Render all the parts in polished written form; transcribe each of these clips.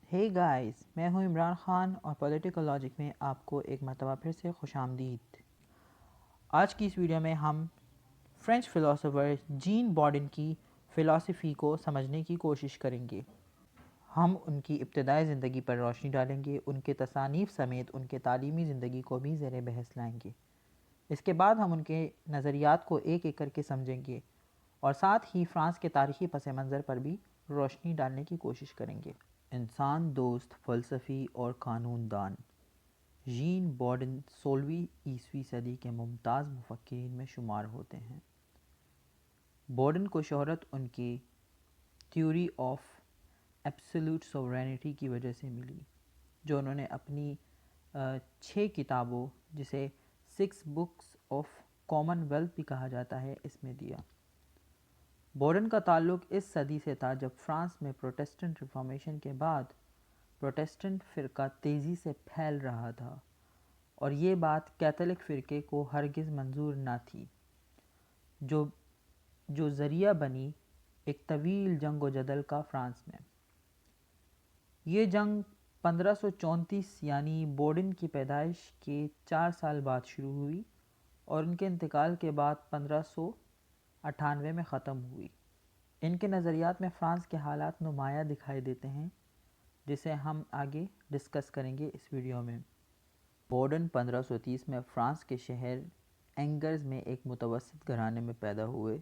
ہے گائز، میں ہوں عمران خان اور پولیٹیکل لاجک میں آپ کو ایک مرتبہ پھر سے خوش آمدید۔ آج کی اس ویڈیو میں ہم فرینچ فلاسفر جین بارڈن کی فلاسفی کو سمجھنے کی کوشش کریں گے۔ ہم ان کی ابتدائی زندگی پر روشنی ڈالیں گے، ان کے تصانیف سمیت ان کے تعلیمی زندگی کو بھی زیر بحث لائیں گے۔ اس کے بعد ہم ان کے نظریات کو ایک ایک کر کے سمجھیں گے اور ساتھ ہی فرانس کے تاریخی پس منظر پر بھی روشنی ڈالنے کی کوشش کریں گے۔ انسان دوست فلسفی اور قانون دان ژین بارڈن 16ویں صدی کے ممتاز مفکرین میں شمار ہوتے ہیں۔ بارڈن کو شہرت ان کی تھیوری آف ایبسولوٹ سوورینٹی کی وجہ سے ملی، جو انہوں نے اپنی 6 کتابوں جسے 6 بکس آف کامن ویلتھ بھی کہا جاتا ہے اس میں دیا۔ بارڈن کا تعلق اس صدی سے تھا جب فرانس میں پروٹسٹنٹ ریفارمیشن کے بعد پروٹسٹنٹ فرقہ تیزی سے پھیل رہا تھا اور یہ بات کیتھولک فرقے کو ہرگز منظور نہ تھی، جو ذریعہ بنی ایک طویل جنگ و جدل کا فرانس میں۔ یہ جنگ 1534 یعنی بارڈن کی پیدائش کے 4 سال بعد شروع ہوئی اور ان کے انتقال کے بعد 1598 میں ختم ہوئی۔ ان کے نظریات میں فرانس کے حالات نمایاں دکھائی دیتے ہیں، جسے ہم آگے ڈسکس کریں گے اس ویڈیو میں۔ بارڈن 1530 میں فرانس کے شہر اینگرز میں ایک متوسط گھرانے میں پیدا ہوئے۔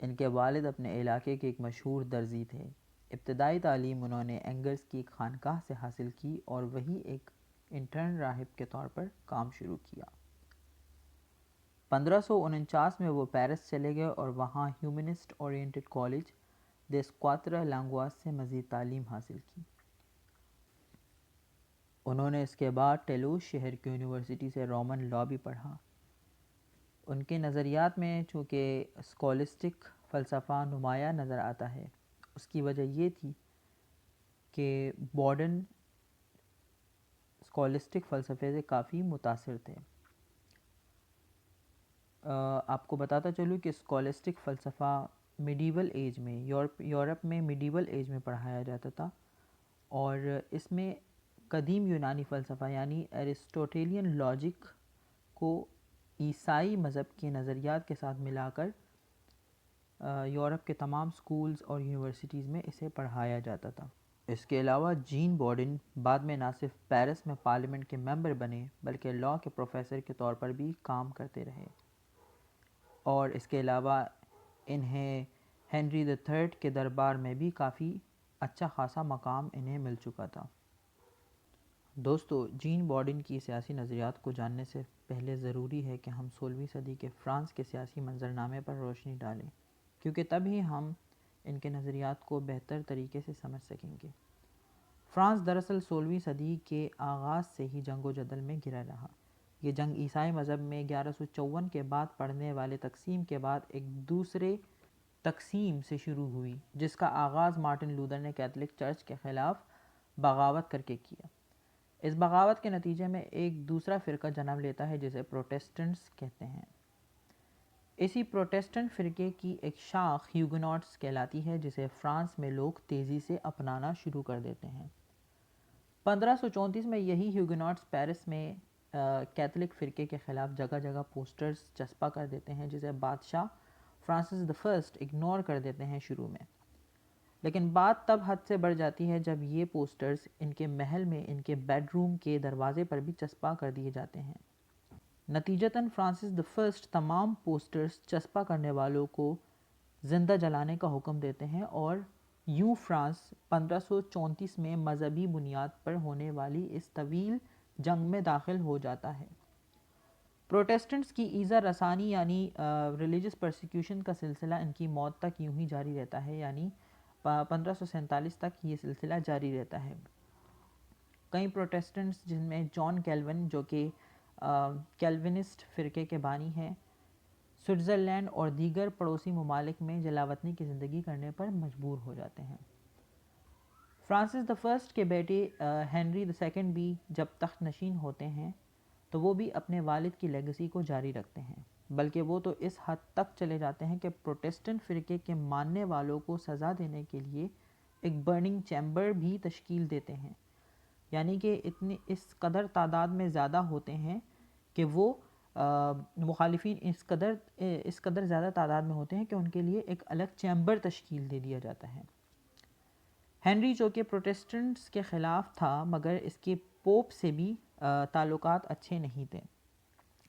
ان کے والد اپنے علاقے کے ایک مشہور درزی تھے۔ ابتدائی تعلیم انہوں نے اینگرز کی ایک خانقاہ سے حاصل کی اور وہیں ایک انٹرن راہب کے طور پر کام شروع کیا۔ 1549 میں وہ پیرس چلے گئے اور وہاں ہیومنسٹ اورینٹڈ کالج دے سکواترا لانگواس سے مزید تعلیم حاصل کی۔ انہوں نے اس کے بعد ٹیلوس شہر کی یونیورسٹی سے رومن لا بھی پڑھا۔ ان کے نظریات میں چونکہ اسکولسٹک فلسفہ نمایاں نظر آتا ہے، اس کی وجہ یہ تھی کہ بارڈن اسکولسٹک فلسفے سے کافی متاثر تھے۔ آپ کو بتاتا چلوں کہ اسکولسٹک فلسفہ میڈیول ایج میں یورپ میں میڈیول ایج میں پڑھایا جاتا تھا اور اس میں قدیم یونانی فلسفہ یعنی ایرسٹوٹیلین لاجک کو عیسائی مذہب کے نظریات کے ساتھ ملا کر یورپ کے تمام سکولز اور یونیورسٹیز میں اسے پڑھایا جاتا تھا۔ اس کے علاوہ جین بارڈن بعد میں نہ صرف پیرس میں پارلیمنٹ کے ممبر بنے بلکہ لا کے پروفیسر کے طور پر بھی کام کرتے رہے، اور اس کے علاوہ انہیں ہنری III کے دربار میں بھی کافی اچھا خاصا مقام انہیں مل چکا تھا۔ دوستو، جین بارڈن کی سیاسی نظریات کو جاننے سے پہلے ضروری ہے کہ ہم 16ویں صدی کے فرانس کے سیاسی منظرنامے پر روشنی ڈالیں، کیونکہ تب ہی ہم ان کے نظریات کو بہتر طریقے سے سمجھ سکیں گے۔ فرانس دراصل 16ویں صدی کے آغاز سے ہی جنگ و جدل میں گھرا رہا۔ یہ جنگ عیسائی مذہب میں 1154 کے بعد پڑنے والے تقسیم کے بعد ایک دوسرے تقسیم سے شروع ہوئی، جس کا آغاز مارٹن لوتھر نے کیتھولک چرچ کے خلاف بغاوت کر کے کیا۔ اس بغاوت کے نتیجے میں ایک دوسرا فرقہ جنم لیتا ہے جسے پروٹسٹنٹس کہتے ہیں۔ اسی پروٹسٹنٹ فرقے کی ایک شاخ ہیوگناٹس کہلاتی ہے، جسے فرانس میں لوگ تیزی سے اپنانا شروع کر دیتے ہیں۔ 1534 میں یہی ہیوگناٹس پیرس میں کیتھولک فرقے کے خلاف جگہ جگہ پوسٹرز چسپاں کر دیتے ہیں، جسے بادشاہ فرانسس I اگنور کر دیتے ہیں شروع میں، لیکن بات تب حد سے بڑھ جاتی ہے جب یہ پوسٹرز ان کے محل میں ان کے بیڈ روم کے دروازے پر بھی چسپاں کر دیے جاتے ہیں۔ نتیجتاً فرانسس I تمام پوسٹرز چسپاں کرنے والوں کو زندہ جلانے کا حکم دیتے ہیں اور یوں فرانس 1534 میں مذہبی بنیاد پر ہونے والی اس طویل جنگ میں داخل ہو جاتا ہے۔ پروٹسٹنٹس کی ایذا رسانی یعنی ریلیجس پرسیکیوشن کا سلسلہ ان کی موت تک یوں ہی جاری رہتا ہے، یعنی 1547 تک یہ سلسلہ جاری رہتا ہے۔ کئی پروٹسٹنٹس جن میں جان کیلون جو کہ کیلونسٹ فرقے کے بانی ہیں، سوئٹزرلینڈ اور دیگر پڑوسی ممالک میں جلاوطنی کی زندگی کرنے پر مجبور ہو جاتے ہیں۔ فرانسس I کے بیٹے ہنری II بھی جب تخت نشین ہوتے ہیں تو وہ بھی اپنے والد کی لیگیسی کو جاری رکھتے ہیں، بلکہ وہ تو اس حد تک چلے جاتے ہیں کہ پروٹسٹنٹ فرقے کے ماننے والوں کو سزا دینے کے لیے ایک برننگ چیمبر بھی تشکیل دیتے ہیں، یعنی کہ اس قدر تعداد میں زیادہ ہوتے ہیں کہ وہ مخالفین اس قدر زیادہ تعداد میں ہوتے ہیں کہ ان کے لیے ایک الگ چیمبر تشکیل دے دیا جاتا ہے۔ ہنری جو کہ پروٹسٹنٹس کے خلاف تھا مگر اس کے پوپ سے بھی تعلقات اچھے نہیں تھے،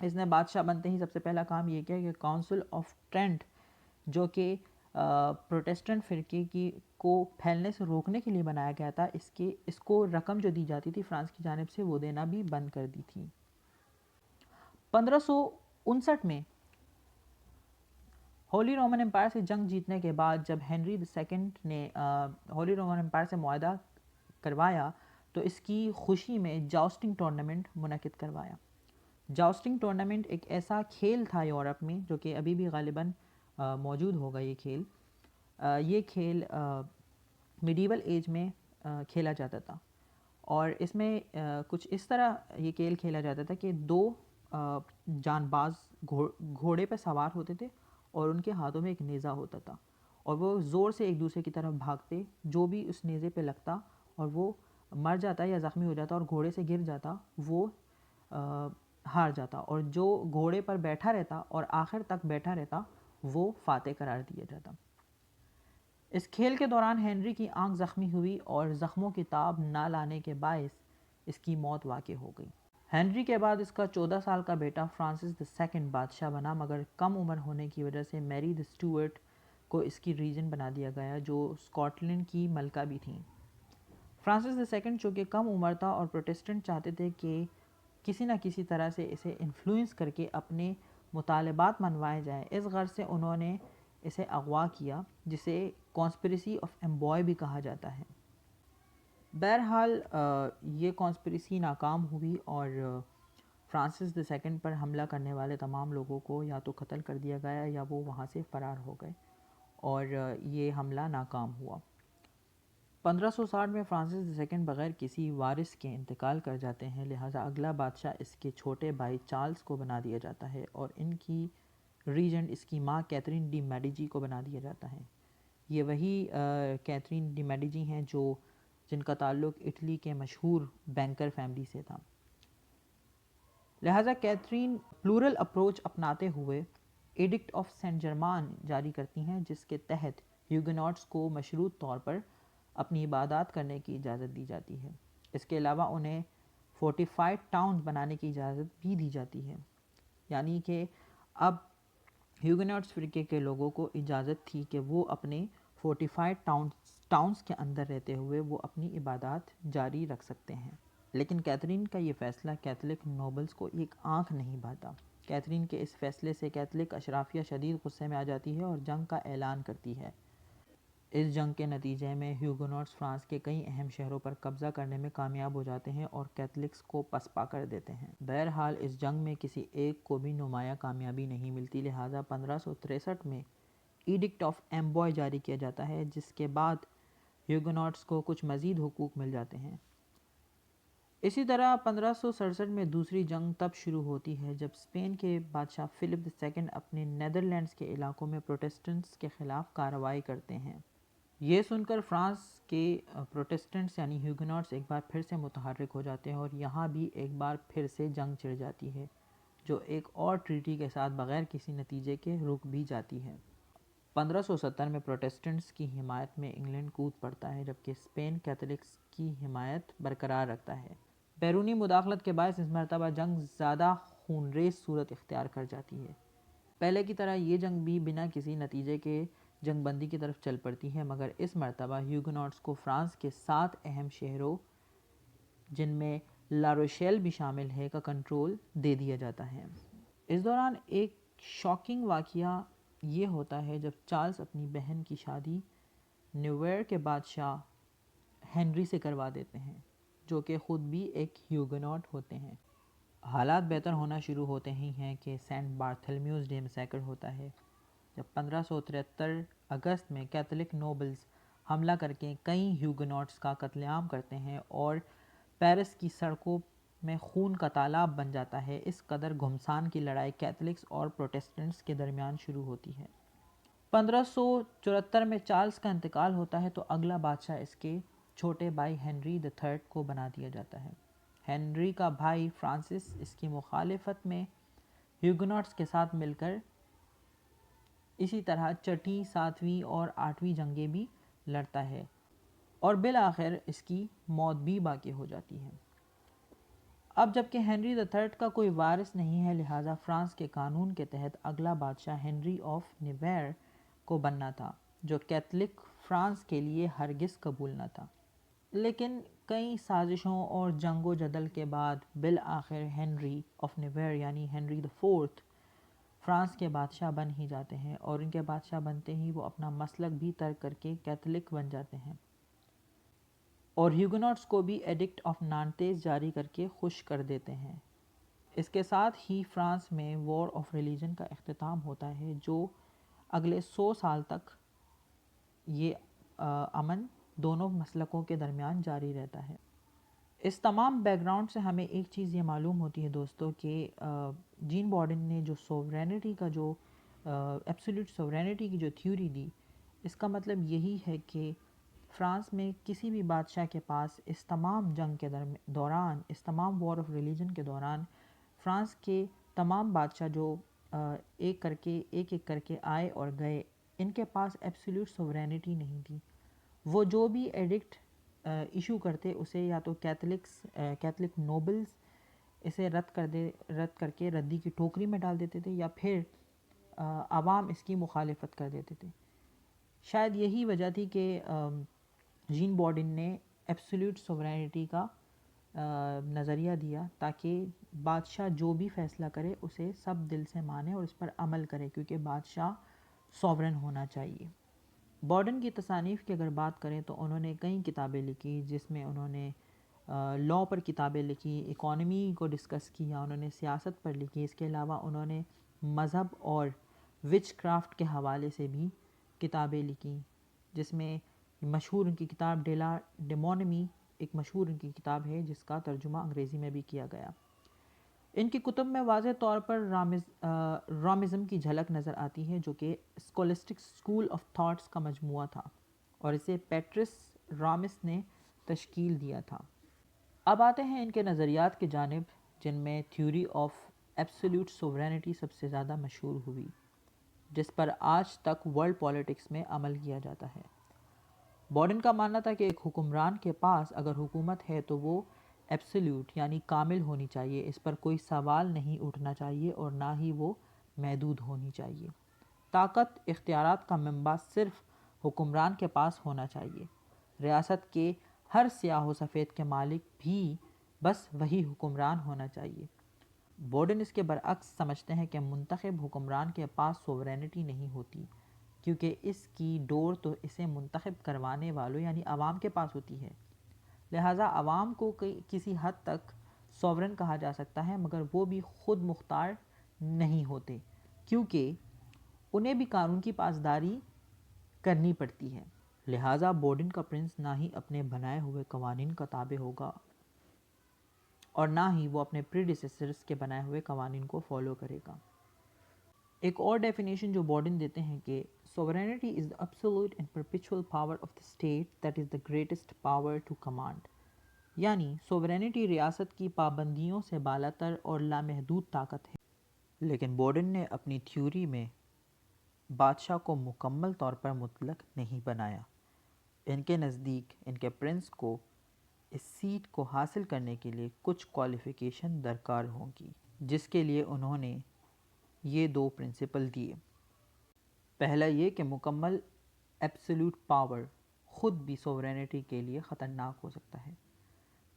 اس نے بادشاہ بنتے ہی سب سے پہلا کام یہ کیا کہ کاؤنسل آف ٹرینٹ جو کہ پروٹسٹنٹ فرقے کو پھیلنے سے روکنے کے لیے بنایا گیا تھا، اس کو رقم جو دی جاتی تھی فرانس کی جانب سے وہ دینا بھی بند کر دی تھی۔ 1559 میں ہولی رومن امپائر سے جنگ جیتنے کے بعد جب ہنری سیکنڈ نے ہولی رومن امپائر سے معاہدہ کروایا تو اس کی خوشی میں جاؤسٹنگ ٹورنامنٹ منعقد کروایا۔ جاؤسٹنگ ٹورنامنٹ ایک ایسا کھیل تھا یورپ میں جو کہ ابھی بھی غالباً موجود ہوگا۔ یہ کھیل میڈیول ایج میں کھیلا جاتا تھا، اور اس میں کچھ اس طرح یہ کھیل کھیلا جاتا تھا کہ دو جان باز گھوڑے پہ سوار ہوتے تھے اور ان کے ہاتھوں میں ایک نیزہ ہوتا تھا، اور وہ زور سے ایک دوسرے کی طرف بھاگتے، جو بھی اس نیزے پہ لگتا اور وہ مر جاتا یا زخمی ہو جاتا اور گھوڑے سے گر جاتا وہ ہار جاتا، اور جو گھوڑے پر بیٹھا رہتا اور آخر تک بیٹھا رہتا وہ فاتح قرار دیا جاتا۔ اس کھیل کے دوران ہنری کی آنکھ زخمی ہوئی اور زخموں کی تاب نہ لانے کے باعث اس کی موت واقع ہو گئی۔ ہنری کے بعد اس کا 14 سال کا بیٹا فرانسس II بادشاہ بنا، مگر کم عمر ہونے کی وجہ سے میری دی اسٹوارٹ کو اس کی ریجن بنا دیا گیا جو اسکاٹ لینڈ کی ملکہ بھی تھیں۔ فرانسس II چونکہ کم عمر تھا اور پروٹسٹنٹ چاہتے تھے کہ کسی نہ کسی طرح سے اسے انفلوئنس کر کے اپنے مطالبات منوائے جائیں، اس غرض سے انہوں نے اسے اغوا کیا، جسے کانسپریسی آف امبوائے بھی کہا جاتا ہے۔ بہرحال یہ کانسپریسی ناکام ہوئی اور فرانسس II پر حملہ کرنے والے تمام لوگوں کو یا تو قتل کر دیا گیا یا وہ وہاں سے فرار ہو گئے، اور یہ حملہ ناکام ہوا۔ 1560 میں فرانسس II بغیر کسی وارث کے انتقال کر جاتے ہیں، لہٰذا اگلا بادشاہ اس کے چھوٹے بھائی چارلس کو بنا دیا جاتا ہے، اور ان کی ریجنٹ اس کی ماں کیتھرین ڈی میڈیچی کو بنا دیا جاتا ہے۔ یہ وہی کیتھرین ڈی میڈیچی ہیں جن کا تعلق اٹلی کے مشہور بینکر فیملی سے تھا۔ لہٰذا کیتھرین پلورل اپروچ اپناتے ہوئے ایڈکٹ آف سینٹ جرمان جاری کرتی ہیں، جس کے تحت ہیوگناٹس کو مشروط طور پر اپنی عبادات کرنے کی اجازت دی جاتی ہے۔ اس کے علاوہ انہیں فورٹیفائڈ ٹاؤنز بنانے کی اجازت بھی دی جاتی ہے، یعنی کہ اب ہیوگناٹس فرقے کے لوگوں کو اجازت تھی کہ وہ اپنے فورٹیفائڈ ٹاؤنز کے اندر رہتے ہوئے وہ اپنی عبادات جاری رکھ سکتے ہیں۔ لیکن کیتھرین کا یہ فیصلہ کیتھولک نوبلز کو ایک آنکھ نہیں بھاتا۔ کیتھرین کے اس فیصلے سے کیتھولک اشرافیہ شدید غصے میں آ جاتی ہے اور جنگ کا اعلان کرتی ہے۔ اس جنگ کے نتیجے میں ہیوگناٹس فرانس کے کئی اہم شہروں پر قبضہ کرنے میں کامیاب ہو جاتے ہیں اور کیتھولکس کو پسپا کر دیتے ہیں۔ بہرحال اس جنگ میں کسی ایک کو بھی نمایاں کامیابی نہیں ملتی، لہٰذا 1563 میں ایڈکٹ آف امبوائے جاری کیا جاتا ہے، جس کے بعد ہیوگناٹس کو کچھ مزید حقوق مل جاتے ہیں۔ اسی طرح 1567 میں دوسری جنگ تب شروع ہوتی ہے جب اسپین کے بادشاہ فلپ II اپنے نیدرلینڈز کے علاقوں میں پروٹسٹنٹس کے خلاف کارروائی کرتے ہیں۔ یہ سن کر فرانس کے پروٹسٹنٹس یعنی ہیوگناٹس ایک بار پھر سے متحرک ہو جاتے ہیں اور یہاں بھی ایک بار پھر سے جنگ چھڑ جاتی ہے، جو ایک اور ٹریٹی کے ساتھ بغیر کسی نتیجے کے رک بھی جاتی ہے۔ 1570 میں پروٹسٹنٹس کی حمایت میں انگلینڈ کود پڑتا ہے، جبکہ اسپین کیتھولکس کی حمایت برقرار رکھتا ہے۔ بیرونی مداخلت کے باعث اس مرتبہ جنگ زیادہ خونریز صورت اختیار کر جاتی ہے۔ پہلے کی طرح یہ جنگ بھی بنا کسی نتیجے کے جنگ بندی کی طرف چل پڑتی ہے، مگر اس مرتبہ ہیوگناٹس کو فرانس کے 7 اہم شہروں جن میں لاروشیل بھی شامل ہے کا کنٹرول دے دیا جاتا ہے۔ اس دوران ایک شاکنگ واقعہ یہ ہوتا ہے جب چارلس اپنی بہن کی شادی نیویر کے بادشاہ ہنری سے کروا دیتے ہیں، جو کہ خود بھی ایک ہیوگناٹ ہوتے ہیں۔ حالات بہتر ہونا شروع ہوتے ہی ہیں کہ سینٹ بارتھولمیوز ڈے میسیکر ہوتا ہے، جب 1573 اگست میں کیتھولک نوبلز حملہ کر کے کئی ہیوگناٹس کا قتل عام کرتے ہیں اور پیرس کی سڑکوں میں خون کا تالاب بن جاتا ہے۔ اس قدر گھمسان کی لڑائی کیتھولکس اور پروٹسٹنٹس کے درمیان شروع ہوتی ہے۔ 1574 میں چارلز کا انتقال ہوتا ہے تو اگلا بادشاہ اس کے چھوٹے بھائی ہنری the تھرڈ کو بنا دیا جاتا ہے۔ ہنری کا بھائی فرانسس اس کی مخالفت میں ہیوگناٹس کے ساتھ مل کر اسی طرح چھٹی، ساتویں اور آٹھویں جنگیں بھی لڑتا ہے اور بالآخر اس کی موت بھی واقع ہو جاتی ہے۔ اب جبکہ ہنری the تھرڈ کا کوئی وارث نہیں ہے، لہٰذا فرانس کے قانون کے تحت اگلا بادشاہ ہنری آف نیویئر کو بننا تھا، جو کیتھولک فرانس کے لیے ہرگز قبول نہ تھا۔ لیکن کئی سازشوں اور جنگ و جدل کے بعد بالآخر ہنری آف نیویئر یعنی ہنری the فورتھ فرانس کے بادشاہ بن ہی جاتے ہیں، اور ان کے بادشاہ بنتے ہی وہ اپنا مسلک بھی ترک کر کے کیتھولک بن جاتے ہیں اور ہیوگناٹس کو بھی ایڈکٹ آف نانتیز جاری کر کے خوش کر دیتے ہیں۔ اس کے ساتھ ہی فرانس میں وار آف ریلیجن کا اختتام ہوتا ہے، جو اگلے 100 سال تک یہ امن دونوں مسلکوں کے درمیان جاری رہتا ہے۔ اس تمام بیک گراؤنڈ سے ہمیں ایک چیز یہ معلوم ہوتی ہے دوستو کہ جین بارڈن نے جو سوورینٹی کا جو ایبسولوٹ سوورینٹی کی جو تھیوری دی، اس کا مطلب یہی ہے کہ فرانس میں کسی بھی بادشاہ کے پاس اس تمام جنگ کے دوران، اس تمام وار آف ریلیجن کے دوران، فرانس کے تمام بادشاہ جو ایک ایک کر کے آئے اور گئے، ان کے پاس ایبسولوٹ سوورینٹی نہیں تھی۔ وہ جو بھی ایڈکٹ ایشو کرتے اسے یا تو کیتھولک نوبلز اسے رد کر کے ردی کی ٹوکری میں ڈال دیتے تھے، یا پھر عوام اس کی مخالفت کر دیتے تھے۔ شاید یہی وجہ تھی کہ جین بارڈن نے ایبسولوٹ سوورینٹی کا نظریہ دیا، تاکہ بادشاہ جو بھی فیصلہ کرے اسے سب دل سے مانے اور اس پر عمل کرے، کیونکہ بادشاہ سوورن ہونا چاہیے۔ بارڈن کی تصانیف کی اگر بات کریں تو انہوں نے کئی کتابیں لکھی، جس میں انہوں نے لاء پر کتابیں لکھی، اکانومی کو ڈسکس کیا، انہوں نے سیاست پر لکھی، اس کے علاوہ انہوں نے مذہب اور وچ کرافٹ کے حوالے سے بھی کتابیں لکھیں، جس میں مشہور ان کی کتاب ڈیلا ڈیمونمی ایک مشہور ان کی کتاب ہے، جس کا ترجمہ انگریزی میں بھی کیا گیا۔ ان کی کتب میں واضح طور پر رامزم کی جھلک نظر آتی ہے، جو کہ اسکولسٹک اسکول آف تھاٹس کا مجموعہ تھا، اور اسے پیٹرس رامس نے تشکیل دیا تھا۔ اب آتے ہیں ان کے نظریات کی جانب، جن میں تھیوری آف ایبسولوٹ سوورینٹی سب سے زیادہ مشہور ہوئی، جس پر آج تک ورلڈ پالیٹکس میں عمل کیا جاتا ہے۔ بارڈن کا ماننا تھا کہ ایک حکمران کے پاس اگر حکومت ہے تو وہ ایبسولوٹ یعنی کامل ہونی چاہیے، اس پر کوئی سوال نہیں اٹھنا چاہیے اور نہ ہی وہ محدود ہونی چاہیے۔ طاقت، اختیارات کا منبع صرف حکمران کے پاس ہونا چاہیے۔ ریاست کے ہر سیاہ و سفید کے مالک بھی بس وہی حکمران ہونا چاہیے۔ بارڈن اس کے برعکس سمجھتے ہیں کہ منتخب حکمران کے پاس سوورینٹی نہیں ہوتی، کیونکہ اس کی ڈور تو اسے منتخب کروانے والوں یعنی عوام کے پاس ہوتی ہے۔ لہٰذا عوام کو کسی حد تک سوورن کہا جا سکتا ہے، مگر وہ بھی خود مختار نہیں ہوتے، کیونکہ انہیں بھی قانون کی پاسداری کرنی پڑتی ہے۔ لہٰذا بارڈن کا پرنس نہ ہی اپنے بنائے ہوئے قوانین کا تابع ہوگا اور نہ ہی وہ اپنے پریڈیسیسرز کے بنائے ہوئے قوانین کو فالو کرے گا۔ ایک اور ڈیفینیشن جو بارڈن دیتے ہیں کہ sovereignty is the absolute and perpetual power of the state that is the greatest power to command، یعنی sovereignty ریاست کی پابندیوں سے بالاتر اور لامحدود طاقت ہے۔ لیکن بارڈن نے اپنی تھیوری میں بادشاہ کو مکمل طور پر مطلق نہیں بنایا۔ ان کے نزدیک ان کے پرنس کو اس سیٹ کو حاصل کرنے کے لیے کچھ کوالیفیکیشن درکار ہوں گی، جس کے لیے انہوں نے یہ دو پرنسپل دیے۔ پہلا یہ کہ مکمل ایبسولوٹ پاور خود بھی سوورینٹی کے لیے خطرناک ہو سکتا ہے،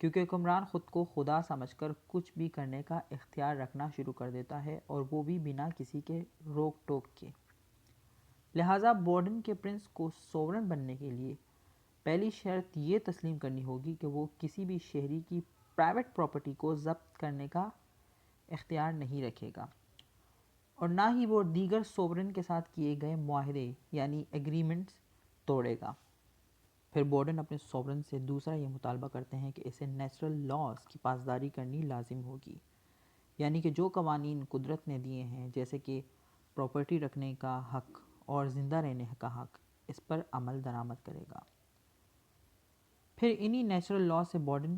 کیونکہ حکمران خود کو خدا سمجھ کر کچھ بھی کرنے کا اختیار رکھنا شروع کر دیتا ہے، اور وہ بھی بنا کسی کے روک ٹوک کے۔ لہٰذا بارڈن کے پرنس کو سوورن بننے کے لیے پہلی شرط یہ تسلیم کرنی ہوگی کہ وہ کسی بھی شہری کی پرائیویٹ پراپرٹی کو ضبط کرنے کا اختیار نہیں رکھے گا، اور نہ ہی وہ دیگر سوورن کے ساتھ کیے گئے معاہدے یعنی ایگریمنٹس توڑے گا۔ پھر بارڈن اپنے سوورن سے دوسرا یہ مطالبہ کرتے ہیں کہ اسے نیچرل لاز کی پاسداری کرنی لازم ہوگی، یعنی کہ جو قوانین قدرت نے دیے ہیں، جیسے کہ پراپرٹی رکھنے کا حق اور زندہ رہنے کا حق، اس پر عمل درآمد کرے گا۔ پھر انہی نیچرل لا سے ماڈرن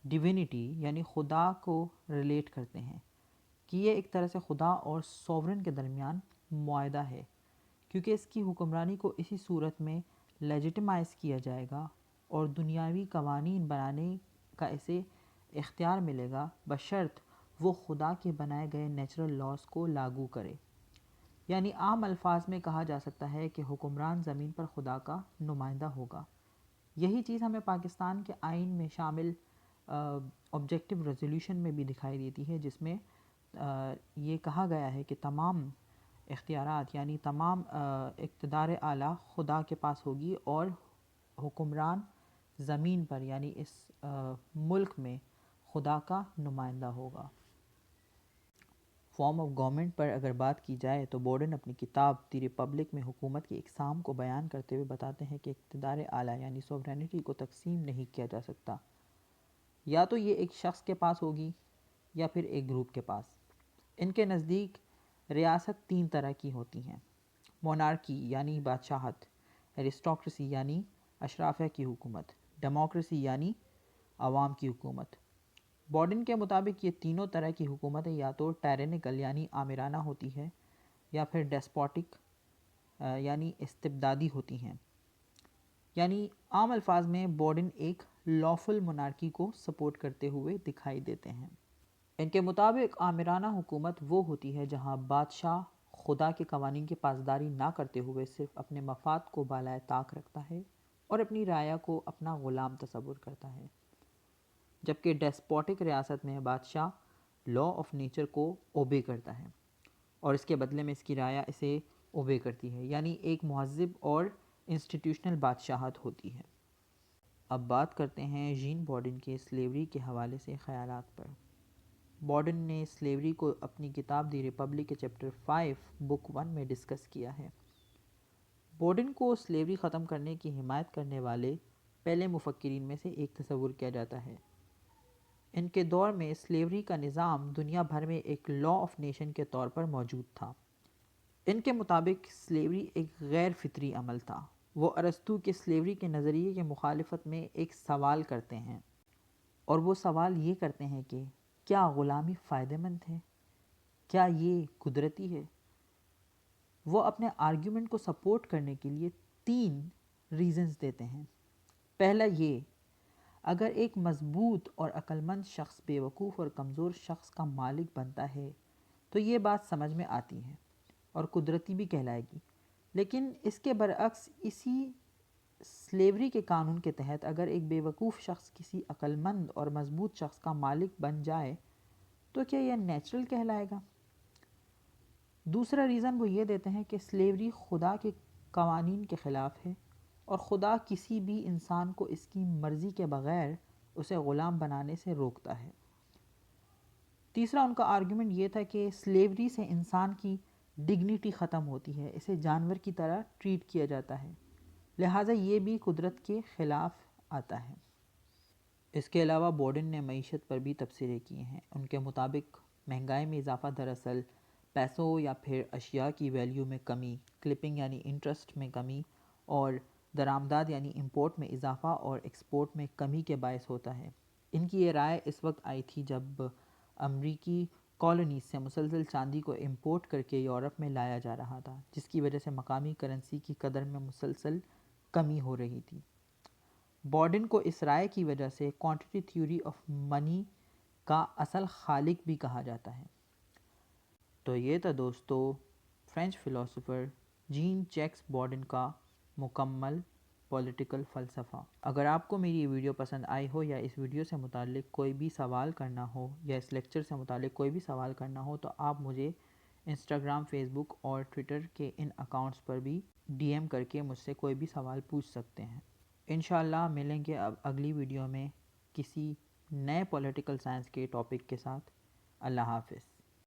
ڈیوینٹی یعنی خدا کو ریلیٹ کرتے ہیں کہ یہ ایک طرح سے خدا اور سوورن کے درمیان معاہدہ ہے، کیونکہ اس کی حکمرانی کو اسی صورت میں لیجیٹمائز کیا جائے گا اور دنیاوی قوانین بنانے کا اسے اختیار ملے گا بشرط وہ خدا کے بنائے گئے نیچرل لاز کو لاگو کرے۔ یعنی عام الفاظ میں کہا جا سکتا ہے کہ حکمران زمین پر خدا کا نمائندہ ہوگا۔ یہی چیز ہمیں پاکستان کے آئین میں شامل آبجیکٹو ریزولوشن میں بھی دکھائی دیتی ہے، جس میں یہ کہا گیا ہے کہ تمام اختیارات یعنی تمام اقتدار اعلیٰ خدا کے پاس ہوگی اور حکمران زمین پر یعنی اس ملک میں خدا کا نمائندہ ہوگا۔ فارم آف گورنمنٹ پر اگر بات کی جائے تو بورڈن اپنی کتاب دی ریپبلک میں حکومت کی اقسام کو بیان کرتے ہوئے بتاتے ہیں کہ اقتدار اعلیٰ یعنی سوورینٹی کو تقسیم نہیں کیا جا سکتا، یا تو یہ ایک شخص کے پاس ہوگی یا پھر ایک گروپ کے پاس۔ ان کے نزدیک ریاست تین طرح کی ہوتی ہیں: مونارکی یعنی بادشاہت، ایرسٹوکریسی یعنی اشرافیہ کی حکومت، ڈیموکریسی یعنی عوام کی حکومت۔ بورڈن کے مطابق یہ تینوں طرح کی حکومتیں یا تو ٹائرینیکل یعنی آمرانہ ہوتی ہے یا پھر ڈیسپوٹک یعنی استبدادی ہوتی ہیں۔ یعنی عام الفاظ میں بورڈن ایک لافل مونارکی کو سپورٹ کرتے ہوئے دکھائی دیتے ہیں۔ ان کے مطابق آمرانہ حکومت وہ ہوتی ہے جہاں بادشاہ خدا کے قوانین کی پاسداری نہ کرتے ہوئے صرف اپنے مفاد کو بالائے طاق رکھتا ہے اور اپنی رعایا کو اپنا غلام تصور کرتا ہے، جبکہ ڈیسپوٹک ریاست میں بادشاہ لا آف نیچر کو اوبے کرتا ہے اور اس کے بدلے میں اس کی رعایا اسے اوبے کرتی ہے، یعنی ایک مہذب اور انسٹیٹیوشنل بادشاہت ہوتی ہے۔ اب بات کرتے ہیں ژین بورڈن کے سلیوری کے حوالے سے خیالات پر۔ بورڈن نے سلیوری کو اپنی کتاب دی ریپبلک کے چیپٹر 5 بک 1 میں ڈسکس کیا ہے۔ بورڈن کو سلیوری ختم کرنے کی حمایت کرنے والے پہلے مفکرین میں سے ایک تصور کیا جاتا ہے۔ ان کے دور میں سلیوری کا نظام دنیا بھر میں ایک لا آف نیشن کے طور پر موجود تھا۔ ان کے مطابق سلیوری ایک غیر فطری عمل تھا۔ وہ ارسطو کے سلیوری کے نظریے کے مخالفت میں ایک سوال کرتے ہیں، اور وہ سوال یہ کرتے ہیں کہ کیا غلامی فائدہ مند ہے؟ کیا یہ قدرتی ہے؟ وہ اپنے آرگیومنٹ کو سپورٹ کرنے کے لیے 3 ریزنز دیتے ہیں۔ پہلا یہ، اگر ایک مضبوط اور عقل مند شخص بیوقوف اور کمزور شخص کا مالک بنتا ہے تو یہ بات سمجھ میں آتی ہے اور قدرتی بھی کہلائے گی، لیکن اس کے برعکس اسی سلیوری کے قانون کے تحت اگر ایک بیوقوف شخص کسی عقل مند اور مضبوط شخص کا مالک بن جائے تو کیا یہ نیچرل کہلائے گا؟ دوسرا ریزن وہ یہ دیتے ہیں کہ سلیوری خدا کے قوانین کے خلاف ہے اور خدا کسی بھی انسان کو اس کی مرضی کے بغیر اسے غلام بنانے سے روکتا ہے۔ تیسرا ان کا آرگیومنٹ یہ تھا کہ سلیوری سے انسان کی ڈگنیٹی ختم ہوتی ہے، اسے جانور کی طرح ٹریٹ کیا جاتا ہے، لہٰذا یہ بھی قدرت کے خلاف آتا ہے۔ اس کے علاوہ بورڈن نے معیشت پر بھی تبصرے کیے ہیں۔ ان کے مطابق مہنگائی میں اضافہ دراصل پیسوں یا پھر اشیاء کی ویلیو میں کمی، کلپنگ یعنی انٹرسٹ میں کمی، اور درآمدات یعنی امپورٹ میں اضافہ اور ایکسپورٹ میں کمی کے باعث ہوتا ہے۔ ان کی یہ رائے اس وقت آئی تھی جب امریکی کالونیز سے مسلسل چاندی کو امپورٹ کر کے یورپ میں لایا جا رہا تھا، جس کی وجہ سے مقامی کرنسی کی قدر میں مسلسل کمی ہو رہی تھی۔ بورڈن کو اس رائے کی وجہ سے کوانٹٹی تھیوری آف منی کا اصل خالق بھی کہا جاتا ہے۔ تو یہ تھا دوستو فرینچ فلاسفر جین جیکس بورڈن کا مکمل پولیٹیکل فلسفہ۔ اگر آپ کو میری یہ ویڈیو پسند آئی ہو یا اس ویڈیو سے متعلق کوئی بھی سوال کرنا ہو یا اس لیکچر سے متعلق کوئی بھی سوال کرنا ہو تو آپ مجھے انسٹاگرام، فیس بک اور ٹویٹر کے ان اکاؤنٹس پر بھی ڈی ایم کر کے مجھ سے کوئی بھی سوال پوچھ سکتے ہیں۔ انشاءاللہ ملیں گے اب اگلی ویڈیو میں کسی نئے پولیٹیکل سائنس کے ٹاپک کے ساتھ۔ اللہ حافظ۔